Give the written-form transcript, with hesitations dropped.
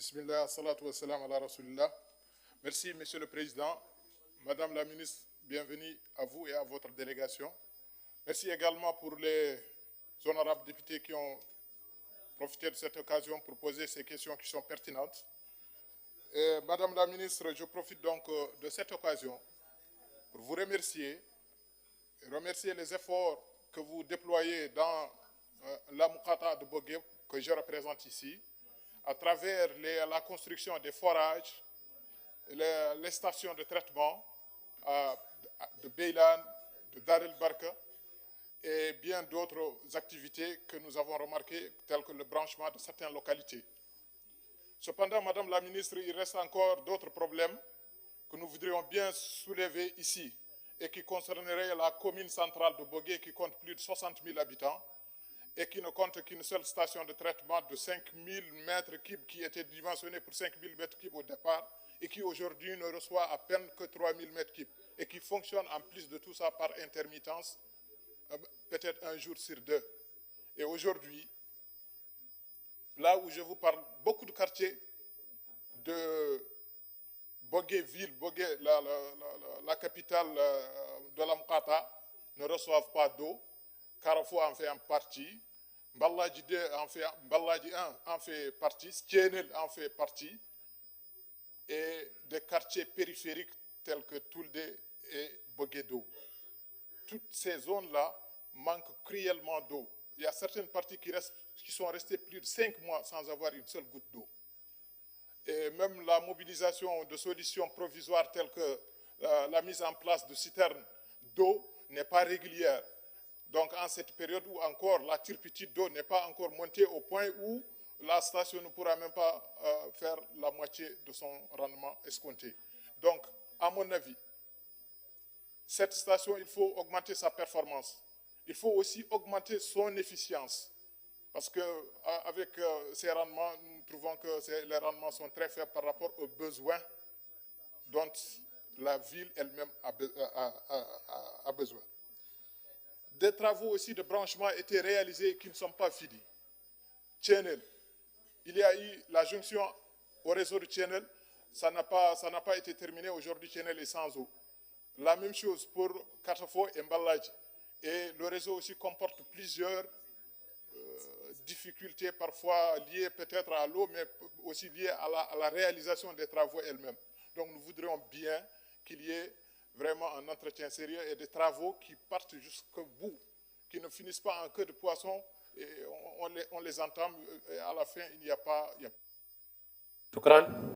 Bismillah, salatu wassalam ala rasulillah. Merci, Monsieur le Président. Madame la ministre, bienvenue à vous et à votre délégation. Merci également pour les honorables députés qui ont profité de cette occasion pour poser ces questions qui sont pertinentes. Et Madame la ministre, je profite donc de cette occasion pour vous remercier les efforts que vous déployez dans la Muqata de Bogué, que je représente ici, à travers la construction des forages, les stations de traitement de Beylan, de Dar el-Barka et bien d'autres activités que nous avons remarquées, telles que le branchement de certaines localités. Cependant, Madame la ministre, il reste encore d'autres problèmes que nous voudrions bien soulever ici et qui concerneraient la commune centrale de Bogué qui compte plus de 60 000 habitants et qui ne compte qu'une seule station de traitement de 5 000 mètres cubes qui était dimensionnée pour 5 000 mètres cubes au départ et qui aujourd'hui ne reçoit à peine que 3 000 mètres cubes et qui fonctionne en plus de tout ça par intermittence, peut-être un jour sur deux. Et aujourd'hui, là où je vous parle, beaucoup de quartiers de Bogué-Ville, Bogué, la capitale de la Muqata, ne reçoivent pas d'eau. Carrefour en fait en partie, Mbaladji 1 en fait partie, Stienel en fait partie, et des quartiers périphériques tels que Toulde et Bogué-d'eau. Toutes ces zones-là manquent cruellement d'eau. Il y a certaines parties qui sont restées plus de 5 mois sans avoir une seule goutte d'eau. Et même la mobilisation de solutions provisoires telles que la mise en place de citernes d'eau n'est pas régulière. Donc en cette période où encore la turpitude d'eau n'est pas encore montée au point où la station ne pourra même pas faire la moitié de son rendement escompté. Donc, à mon avis, cette station, il faut augmenter sa performance. Il faut aussi augmenter son efficience. Parce qu'avec ces rendements, nous trouvons que les rendements sont très faibles par rapport aux besoins dont la ville elle-même a besoin. Des travaux aussi de branchement étaient réalisés qui ne sont pas finis. Channel, il y a eu la jonction au réseau de Channel, ça n'a pas été terminé. Aujourd'hui, Channel est sans eau. La même chose pour Carrefour et Mbaladji. Et le réseau aussi comporte plusieurs difficultés, parfois liées peut-être à l'eau, mais aussi liées à la réalisation des travaux elles-mêmes. Donc nous voudrions bien qu'il y ait vraiment un entretien sérieux et des travaux qui partent jusqu'au bout, qui ne finissent pas en queue de poisson, et on les entame, et à la fin, il n'y a pas...